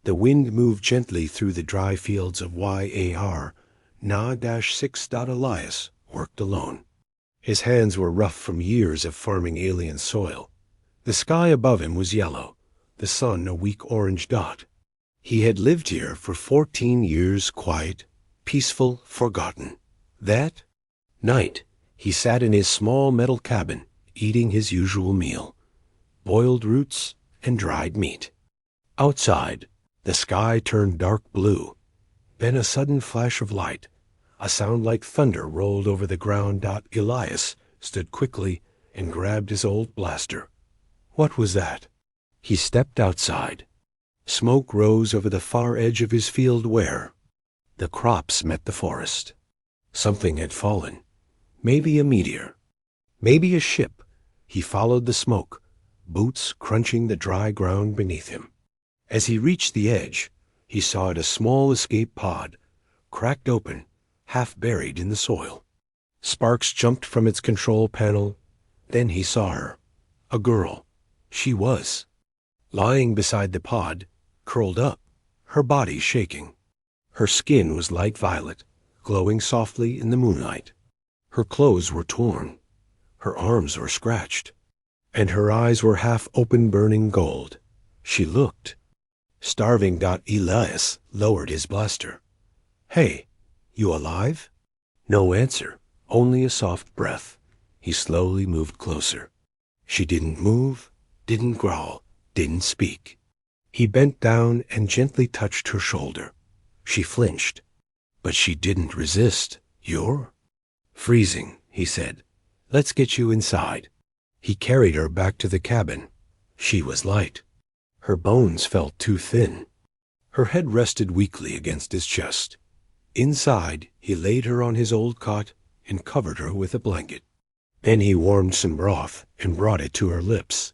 The wind moved gently through the dry fields of YAR. Na-6. Elias worked alone. His hands were rough from years of farming alien soil. The sky above him was yellow, the sun a weak orange dot. He had lived here for 14 years, quiet, peaceful, forgotten. That night, he sat in his small metal cabin, eating his usual meal, boiled roots and dried meat. Outside, the sky turned dark blue. Then a sudden flash of light, a sound like thunder rolled over the ground. Elias stood quickly and grabbed his old blaster. What was that? He stepped outside. Smoke rose over the far edge of his field where the crops met the forest. Something had fallen. Maybe a meteor. Maybe a ship. He followed the smoke, boots crunching the dry ground beneath him. As he reached the edge, he saw it a small escape pod, cracked open, half buried in the soil. Sparks jumped from its control panel. Then he saw her. A girl. She was lying beside the pod, curled up, her body shaking. Her skin was light violet, glowing softly in the moonlight. Her clothes were torn. Her arms were scratched. And her eyes were half open, burning gold. She looked starving. Elias lowered his blaster. Hey, you alive? No answer, only a soft breath. He slowly moved closer. She didn't move, didn't growl, didn't speak. He bent down and gently touched her shoulder. She flinched, but she didn't resist. You're freezing, he said. Let's get you inside. He carried her back to the cabin. She was light. Her bones felt too thin. Her head rested weakly against his chest. Inside, he laid her on his old cot and covered her with a blanket. Then he warmed some broth and brought it to her lips.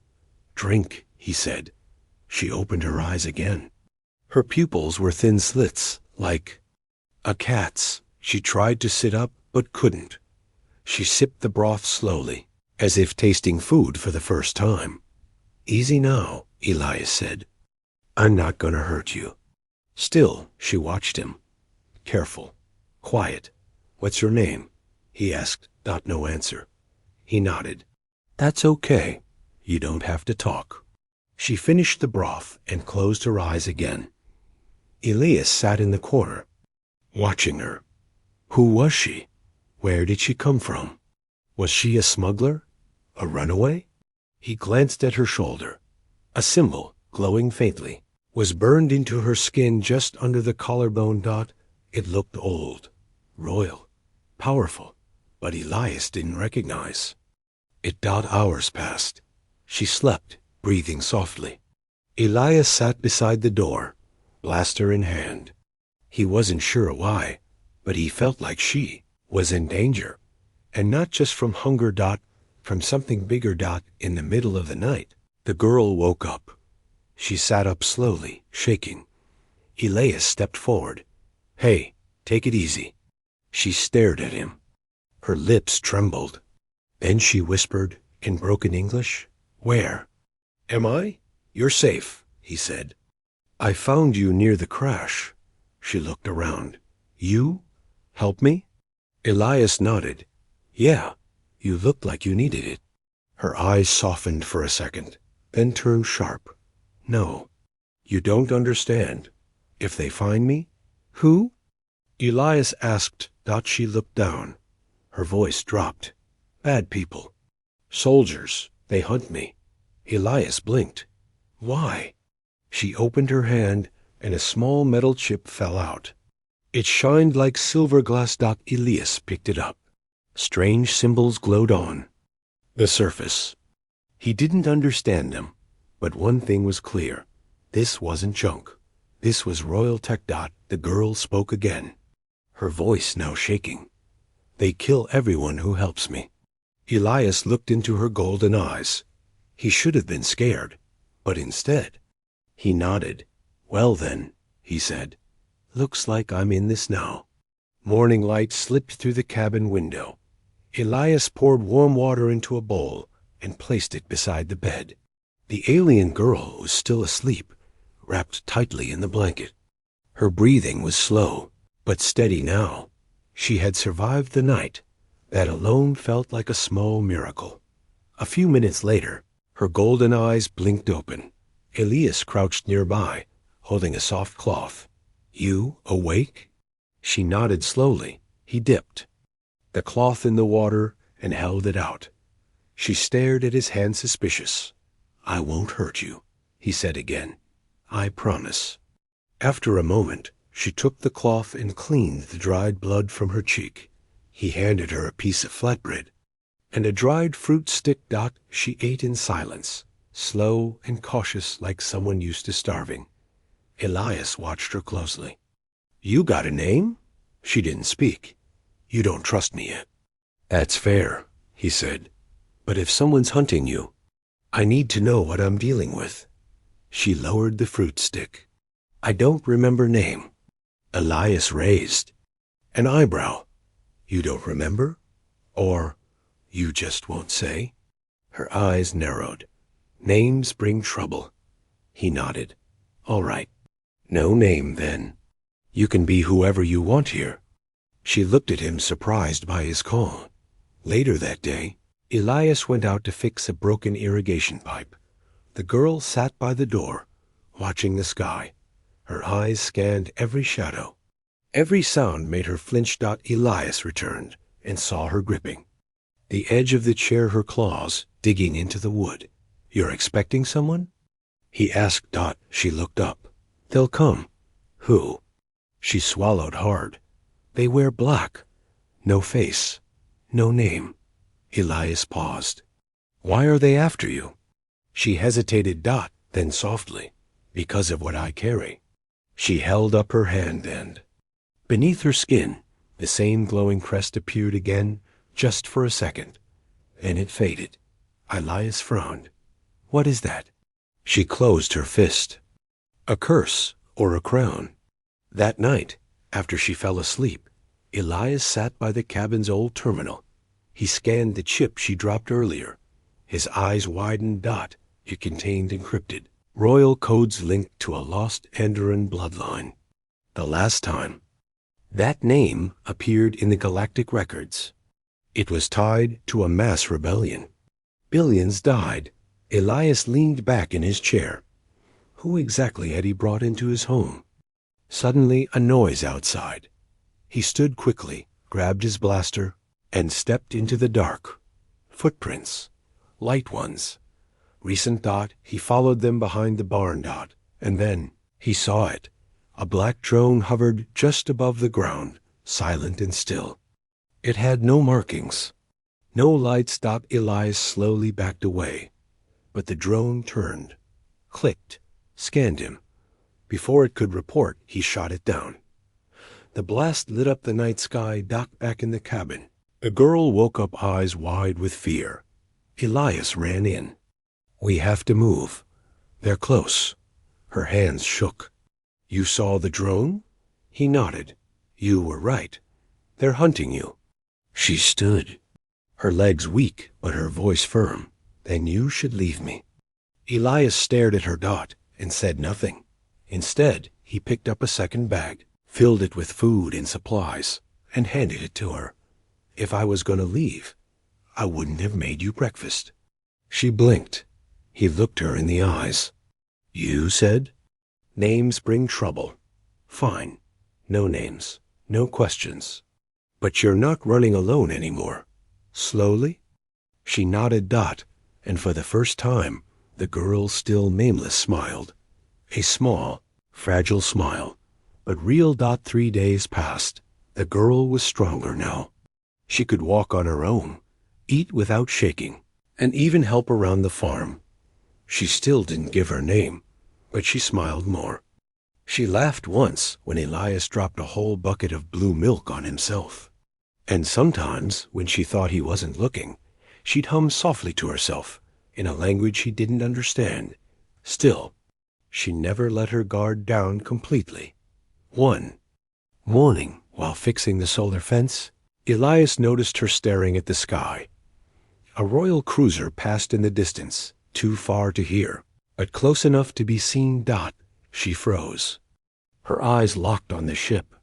Drink, he said. She opened her eyes again. Her pupils were thin slits, like a cat's. She tried to sit up, but couldn't. She sipped the broth slowly, as if tasting food for the first time. Easy now, Elias said. I'm not gonna hurt you. Still, she watched him. Careful, quiet. What's your name? He asked. No answer. He nodded. That's okay. You don't have to talk. She finished the broth and closed her eyes again. Elias sat in the corner, watching her. Who was she? Where did she come from? Was she a smuggler? A runaway? He glanced at her shoulder. A symbol, glowing faintly, was burned into her skin just under the collarbone. It looked old, royal, powerful, but Elias didn't recognize. Hours passed. She slept, breathing softly. Elias sat beside the door, blaster in hand. He wasn't sure why, but he felt like she was in danger. And not just from hunger. From something bigger. In the middle of the night, the girl woke up. She sat up slowly, shaking. Elias stepped forward. Hey, take it easy. She stared at him. Her lips trembled. Then she whispered in broken English, Where? Am I? You're safe, he said. I found you near the crash. She looked around. You? Help me? Elias nodded. Yeah, you looked like you needed it. Her eyes softened for a second, then turned sharp. No, you don't understand. If they find me? Who? Elias asked. She looked down. Her voice dropped. Bad people. Soldiers. They hunt me. Elias blinked. Why? She opened her hand, and a small metal chip fell out. It shined like silver glass. Elias picked it up. Strange symbols glowed on the surface. He didn't understand them, but one thing was clear. This wasn't junk. This was royal tech. The girl spoke again, her voice now shaking. They kill everyone who helps me. Elias looked into her golden eyes. He should have been scared, but instead, he nodded. Well then, he said, looks like I'm in this now. Morning light slipped through the cabin window. Elias poured warm water into a bowl and placed it beside the bed. The alien girl was still asleep, wrapped tightly in the blanket. Her breathing was slow, but steady now. She had survived the night. That alone felt like a small miracle. A few minutes later, her golden eyes blinked open. Elias crouched nearby, holding a soft cloth. "You awake?" She nodded slowly. He dipped the cloth in the water and held it out. She stared at his hand suspicious. "I won't hurt you," he said again. "I promise." After a moment, she took the cloth and cleaned the dried blood from her cheek. He handed her a piece of flatbread and a dried fruit stick. She ate in silence, slow and cautious like someone used to starving. Elias watched her closely. "You got a name?" She didn't speak. "You don't trust me yet." "That's fair," he said. "But if someone's hunting you, I need to know what I'm dealing with." She lowered the fruit stick. "I don't remember name." Elias raised an eyebrow. "You don't remember? Or you just won't say?" Her eyes narrowed. "Names bring trouble." He nodded. "All right. No name, then. You can be whoever you want here." She looked at him, surprised by his call. Later that day, Elias went out to fix a broken irrigation pipe. The girl sat by the door, watching the sky. Her eyes scanned every shadow. Every sound made her flinch. Elias returned and saw her gripping the edge of the chair, her claws digging into the wood. "You're expecting someone?" he asked. She looked up. "They'll come." "Who?" She swallowed hard. "They wear black. No face. No name." Elias paused. "Why are they after you?" She hesitated. Then softly, "Because of what I carry." She held up her hand and beneath her skin, the same glowing crest appeared again, just for a second. Then it faded. Elias frowned. "What is that?" She closed her fist. "A curse or a crown." That night, after she fell asleep, Elias sat by the cabin's old terminal. He scanned the chip she dropped earlier. His eyes widened. It contained encrypted royal codes linked to a lost Andaran bloodline. The last time that name appeared in the galactic records, it was tied to a mass rebellion. Billions died. Elias leaned back in his chair. Who exactly had he brought into his home? Suddenly, a noise outside. He stood quickly, grabbed his blaster, and stepped into the dark. Footprints. Light ones. Recent. He followed them behind the barn. And then he saw it. A black drone hovered just above the ground, silent and still. It had no markings, no lights. Elias slowly backed away. But the drone turned, clicked, scanned him. Before it could report, he shot it down. The blast lit up the night sky. Back in the cabin, the girl woke up, eyes wide with fear. Elias ran in. "We have to move. They're close." Her hands shook. "You saw the drone?" He nodded. "You were right. They're hunting you." She stood, her legs weak but her voice firm. "Then you should leave me." Elias stared at her. And said nothing. Instead, he picked up a second bag, filled it with food and supplies, and handed it to her. "If I was going to leave, I wouldn't have made you breakfast." She blinked. He looked her in the eyes. "You said? Names bring trouble. Fine. No names. No questions. But you're not running alone anymore." Slowly? She nodded. And for the first time, the girl, still nameless, smiled. A small, fragile smile, but real. 3 days passed. The girl was stronger now. She could walk on her own, eat without shaking, and even help around the farm. She still didn't give her name, but she smiled more. She laughed once when Elias dropped a whole bucket of blue milk on himself. And sometimes, when she thought he wasn't looking, she'd hum softly to herself in a language he didn't understand. Still, she never let her guard down completely. One morning, while fixing the solar fence, Elias noticed her staring at the sky. A royal cruiser passed in the distance, too far to hear, but close enough to be seen. She froze. Her eyes locked on the ship.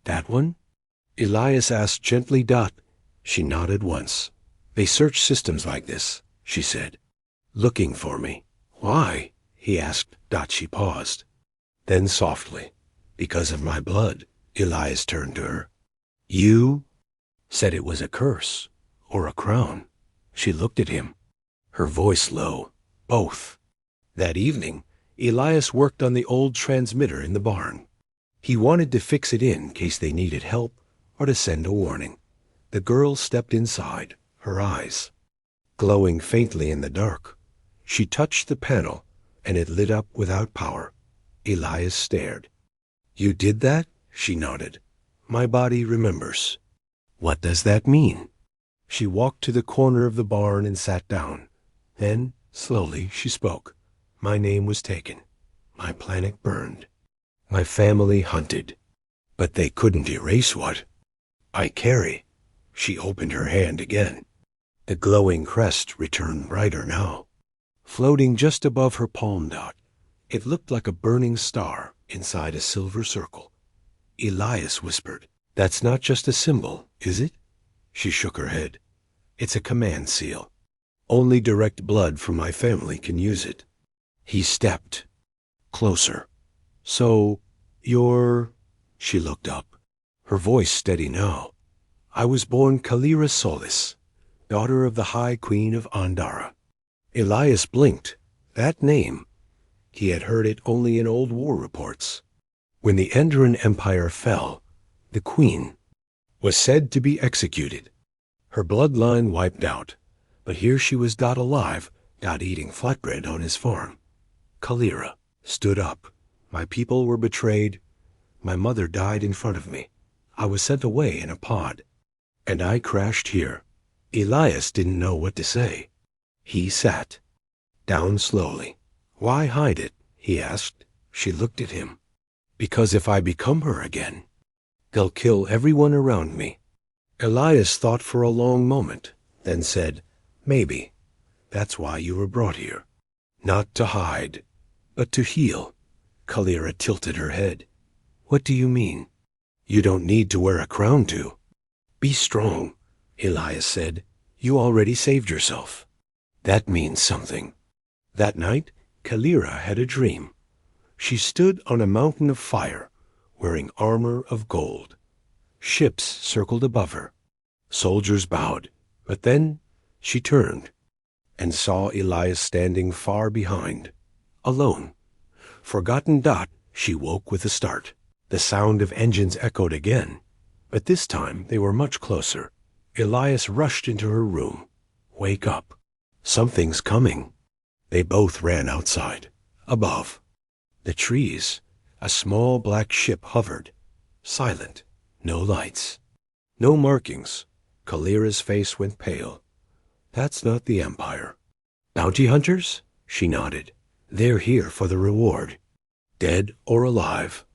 That one? Elias asked gently. She nodded once. They search systems like this, she said. Looking for me. Why? He asked. She paused. Then softly, because of my blood. Elias turned to her. You said it was a curse, or a crown. She looked at him, her voice low. Both. That evening, Elias worked on the old transmitter in the barn. He wanted to fix it in case they needed help or to send a warning. The girl stepped inside, her eyes glowing faintly in the dark. She touched the panel, and it lit up without power. Elias stared. You did that? She nodded. My body remembers. What does that mean? She walked to the corner of the barn and sat down. Then, slowly, she spoke. My name was taken. My planet burned. My family hunted. But they couldn't erase what I carry. She opened her hand again. The glowing crest returned brighter now, floating just above her palm. It looked like a burning star inside a silver circle. Elias whispered, That's not just a symbol, is it? She shook her head. It's a command seal. Only direct blood from my family can use it. He stepped closer. So, you're... She looked up, her voice steady now. I was born Kalira Solis, daughter of the High Queen of Andara. Elias blinked. That name. He had heard it only in old war reports. When the Andaran Empire fell, the queen was said to be executed. Her bloodline wiped out. But here she was alive, eating flatbread on his farm. Kalira stood up. My people were betrayed. My mother died in front of me. I was sent away in a pod. And I crashed here. Elias didn't know what to say. He sat down slowly. Why hide it? He asked. She looked at him. Because if I become her again, they'll kill everyone around me. Elias thought for a long moment, then said, Maybe. That's why you were brought here. Not to hide, but to heal. Kalira tilted her head. What do you mean? You don't need to wear a crown to. Be strong, Elias said. You already saved yourself. That means something. That night, Kalira had a dream. She stood on a mountain of fire, wearing armor of gold. Ships circled above her. Soldiers bowed, but then she turned and saw Elias standing far behind, alone. Forgotten. She woke with a start. The sound of engines echoed again, but this time they were much closer. Elias rushed into her room. Wake up. Something's coming. They both ran outside. Above the trees, a small black ship hovered, silent, no lights, no markings. Kalira's face went pale. That's not the Empire. Bounty hunters? She nodded. They're here for the reward. Dead or alive.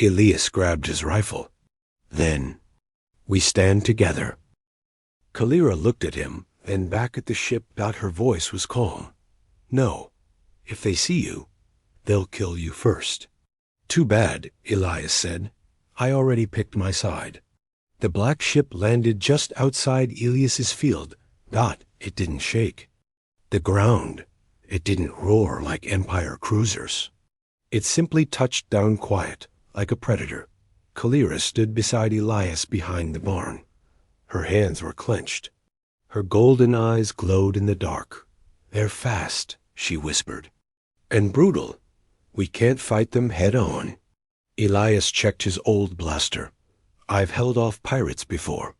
Elias grabbed his rifle. Then, we stand together. Kalira looked at him, then back at the ship. Her voice was calm. No. If they see you, they'll kill you first. Too bad, Elias said. I already picked my side. The black ship landed just outside Elias's field. It didn't shake. The ground. It didn't roar like Empire cruisers. It simply touched down quiet, like a predator. Kalira stood beside Elias behind the barn. Her hands were clenched. Her golden eyes glowed in the dark. They're fast, she whispered. And brutal. We can't fight them head on. Elias checked his old blaster. I've held off pirates before.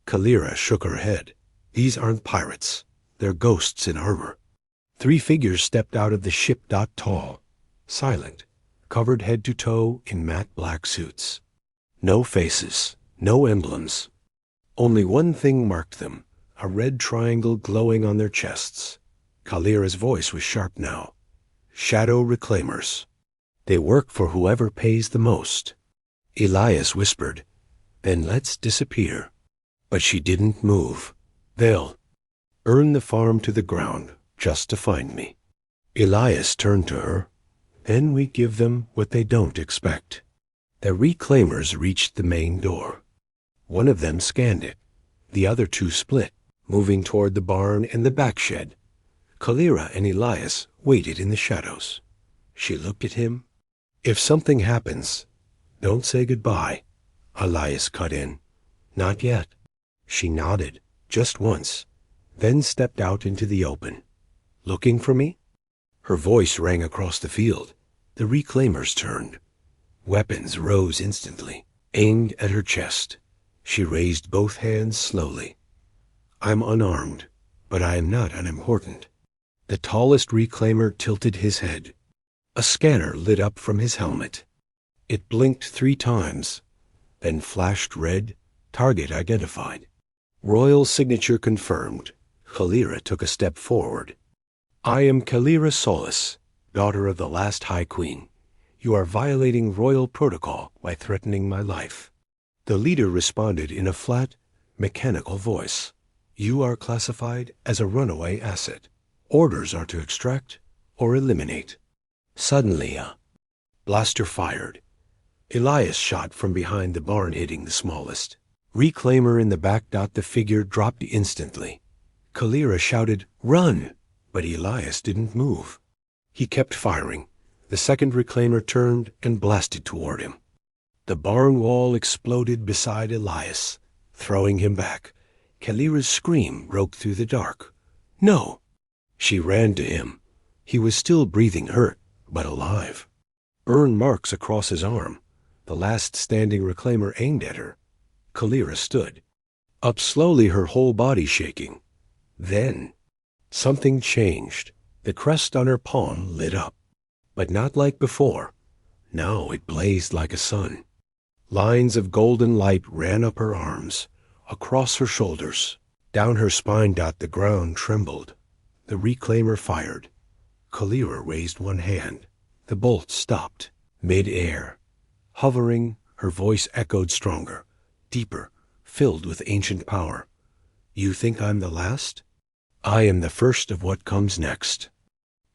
Kalira shook her head. These aren't pirates. They're ghosts in armor. 3 figures stepped out of the ship. Tall, silent, covered head to toe in matte black suits. No faces, no emblems. Only one thing marked them, a red triangle glowing on their chests. Kalira's voice was sharp now. Shadow reclaimers. They work for whoever pays the most. Elias whispered, Then let's disappear. But she didn't move. They'll burn the farm to the ground just to find me. Elias turned to her. Then we give them what they don't expect. The reclaimers reached the main door. One of them scanned it. The other two split, moving toward the barn and the back shed. Kalira and Elias waited in the shadows. She looked at him. "If something happens, don't say goodbye," Elias cut in. "Not yet." She nodded, just once, then stepped out into the open. "Looking for me?" Her voice rang across the field. The reclaimers turned. Weapons rose instantly, aimed at her chest. She raised both hands slowly. "I'm unarmed, but I am not unimportant." The tallest reclaimer tilted his head. A scanner lit up from his helmet. It blinked 3 times, then flashed red, target identified. Royal signature confirmed. Kalira took a step forward. "I am Kalira Solis, daughter of the last High Queen. You are violating royal protocol by threatening my life." The leader responded in a flat, mechanical voice. "You are classified as a runaway asset. Orders are to extract or eliminate." Suddenly, a blaster fired. Elias shot from behind the barn, hitting the smallest. Reclaimer in the back. The figure dropped instantly. Kalira shouted, "Run!" But Elias didn't move. He kept firing. The second reclaimer turned and blasted toward him. The barn wall exploded beside Elias, throwing him back. Kalira's scream broke through the dark. "No!" She ran to him. He was still breathing, hurt, but alive. Burn marks across his arm. The last standing reclaimer aimed at her. Kalira stood, up slowly, her whole body shaking. Then something changed. The crest on her palm lit up, but not like before. Now it blazed like a sun. Lines of golden light ran up her arms, across her shoulders, down her spine. The ground trembled. The reclaimer fired. Kalira raised one hand. The bolt stopped, mid-air. Hovering, her voice echoed stronger, deeper, filled with ancient power. "You think I'm the last? I am the first of what comes next."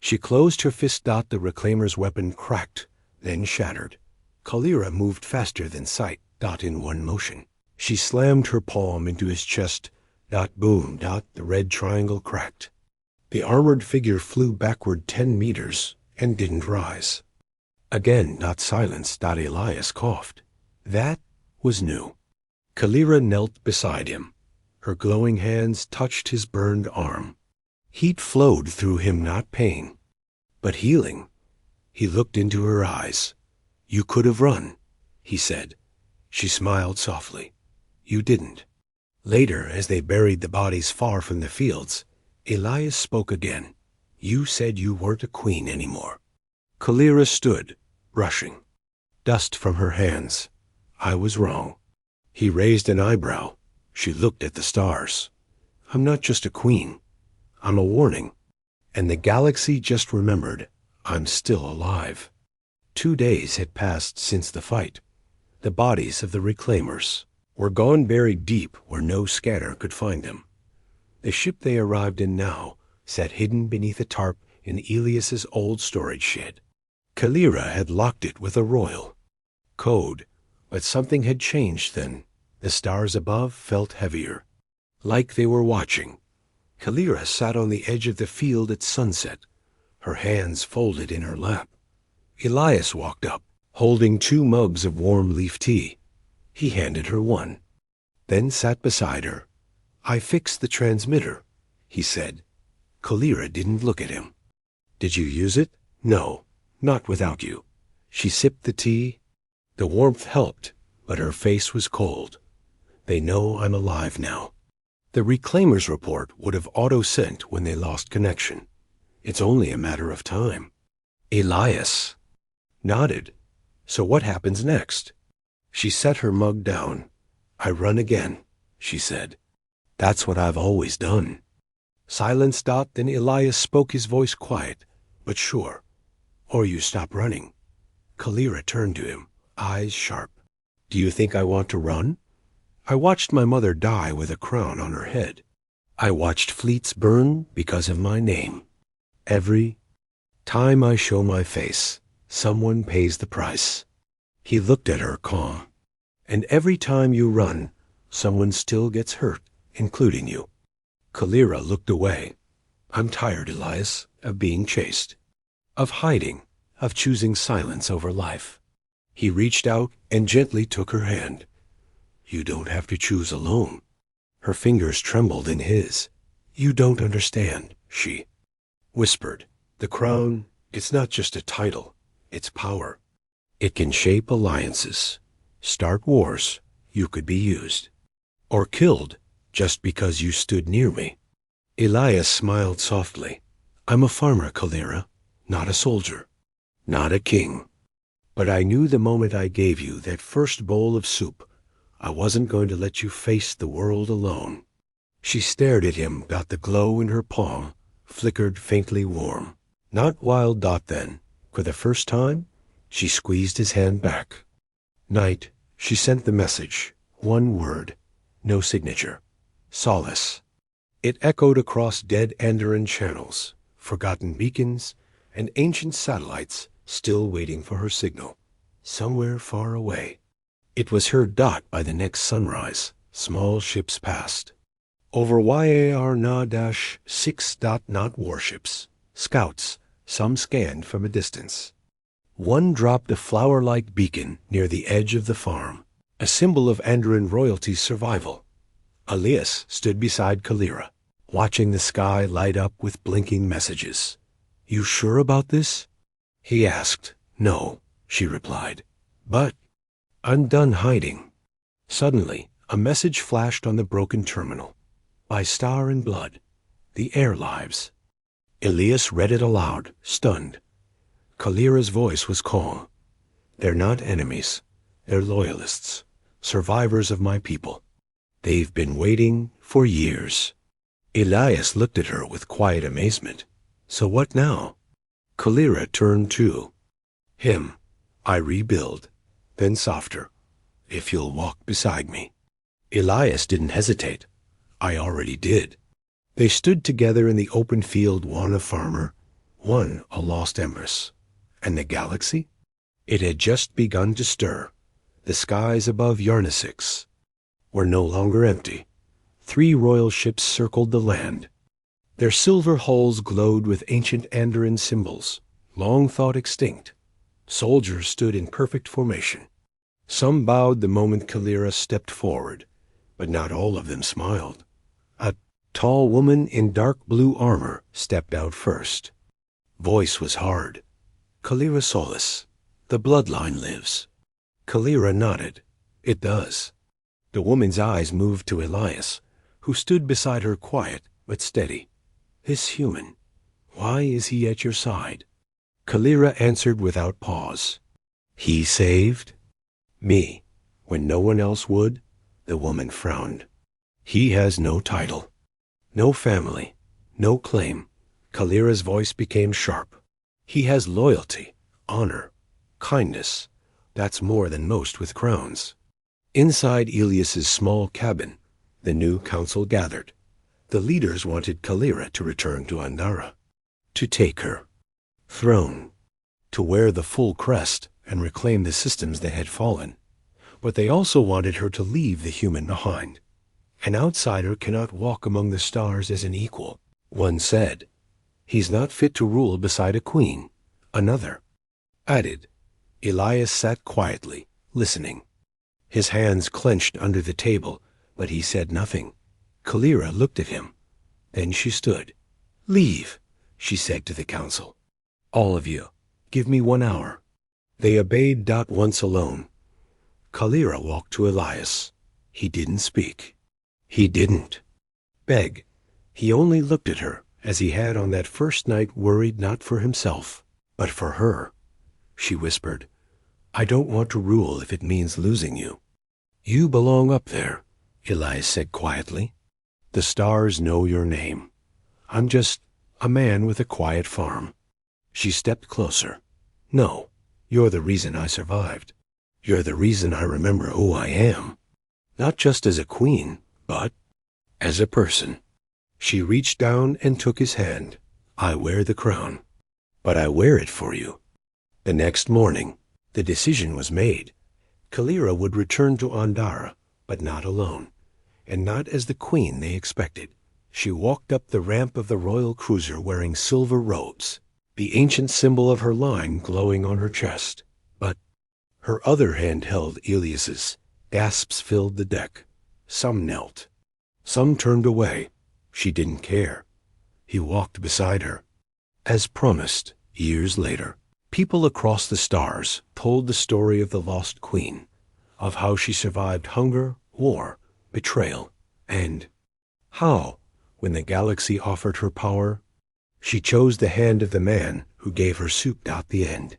She closed her fist. The reclaimer's weapon cracked, then shattered. Kalira moved faster than sight. In one motion. She slammed her palm into his chest. Boom. The red triangle cracked. The armored figure flew backward 10 meters and didn't rise. Again, silence. Elias coughed. That was new. Kalira knelt beside him. Her glowing hands touched his burned arm. Heat flowed through him, not pain, but healing. He looked into her eyes. "You could have run," he said. She smiled softly. "You didn't." Later, as they buried the bodies far from the fields, Elias spoke again. "You said you weren't a queen anymore." Kalira stood, brushing dust from her hands. "I was wrong." He raised an eyebrow. She looked at the stars. "I'm not just a queen. I'm a warning. And the galaxy just remembered I'm still alive." 2 days had passed since the fight. The bodies of the reclaimers were gone, buried deep where no scanner could find them. The ship they arrived in now sat hidden beneath a tarp in Elias's old storage shed. Kalira had locked it with a royal code, but something had changed then. The stars above felt heavier, like they were watching. Kalira sat on the edge of the field at sunset, her hands folded in her lap. Elias walked up, holding 2 mugs of warm leaf tea. He handed her one, then sat beside her. "I fixed the transmitter," he said. Kalira didn't look at him. "Did you use it?" "No, not without you." She sipped the tea. The warmth helped, but her face was cold. "They know I'm alive now. The reclaimers' report would have auto-sent when they lost connection. It's only a matter of time." Elias nodded. "So what happens next?" She set her mug down. "I run again," she said. "That's what I've always done." Silence. Then Elias spoke, his voice quiet, but sure. "Or you stop running." Kalira turned to him, eyes sharp. "Do you think I want to run? I watched my mother die with a crown on her head. I watched fleets burn because of my name. Every time I show my face, Someone pays the price. He looked at her calm. And every time you run, someone still gets hurt, including you. Kalira looked away. I'm tired, Elias, of being chased, of hiding, of choosing silence over life. He reached out and gently took her hand. You don't have to choose alone. Her fingers trembled in his. You don't understand, she whispered. The crown, it's not just a title, it's power. It can shape alliances, start wars. You could be used, or killed, just because you stood near me. Elias smiled softly. I'm a farmer, Kalira, not a soldier, not a king. But I knew the moment I gave you that first bowl of soup, I wasn't going to let you face the world alone. She stared at him, got the glow in her palm, flickered faintly warm. Not wild dot then. For the first time, she squeezed his hand back. Night, she sent the message. One word, no signature. Solace. It echoed across dead Andaran channels, forgotten beacons, and ancient satellites still waiting for her signal. Somewhere far away. It was heard dot by the next sunrise. Small ships passed. Over YAR Na-6. Not warships. Scouts, some scanned from a distance. One dropped a flower-like beacon near the edge of the farm, a symbol of Andaran royalty's survival. Elias stood beside Kalira, watching the sky light up with blinking messages. You sure about this? He asked. No, she replied. But I'm done hiding. Suddenly, a message flashed on the broken terminal. By Star and Blood, the heir lives. Elias read it aloud, stunned. Kalira's voice was calm. They're not enemies. They're loyalists, survivors of my people. They've been waiting for years. Elias looked at her with quiet amazement. So what now? Kalira turned too. Him, I rebuild, then softer, if you'll walk beside me. Elias didn't hesitate. I already did. They stood together in the open field, one a farmer, one a lost empress. And the galaxy? It had just begun to stir. The skies above Yarnasix were no longer empty. 3 royal ships circled the land. Their silver hulls glowed with ancient Andaran symbols, long thought extinct. Soldiers stood in perfect formation. Some bowed the moment Kalira stepped forward, but not all of them smiled. A tall woman in dark blue armor stepped out first. Voice was hard. Kalira Solis, the bloodline lives. Kalira nodded. It does. The woman's eyes moved to Elias, who stood beside her quiet but steady. This human, why is he at your side? Kalira answered without pause. He saved me when no one else would. The woman frowned. He has no title, no family, no claim. Kalira's voice became sharp. He has loyalty, honor, kindness. That's more than most with crowns. Inside Elias's small cabin, the new council gathered. The leaders wanted Kalira to return to Andara, to take her throne, to wear the full crest and reclaim the systems that had fallen. But they also wanted her to leave the human behind. An outsider cannot walk among the stars as an equal, one said. He's not fit to rule beside a queen, another added. Elias sat quietly, listening. His hands clenched under the table, but he said nothing. Kalira looked at him. Then she stood. Leave, she said to the council. All of you, give me 1 hour. They obeyed. Once alone. Kalira walked to Elias. He didn't speak. He didn't beg. He only looked at her, as he had on that first night, worried not for himself, but for her. She whispered, I don't want to rule if it means losing you. You belong up there, Elias said quietly. The stars know your name. I'm just a man with a quiet farm. She stepped closer. No, you're the reason I survived. You're the reason I remember who I am. Not just as a queen, but as a person. She reached down and took his hand. I wear the crown, but I wear it for you. The next morning, the decision was made. Kalira would return to Andara, but not alone, and not as the queen they expected. She walked up the ramp of the royal cruiser wearing silver robes, the ancient symbol of her line glowing on her chest. But her other hand held Elias's. Gasps filled the deck. Some knelt. Some turned away. She didn't care. He walked beside her. As promised, years later, people across the stars told the story of the lost queen, of how she survived hunger, war, betrayal, and how, when the galaxy offered her power, she chose the hand of the man who gave her soup at the end.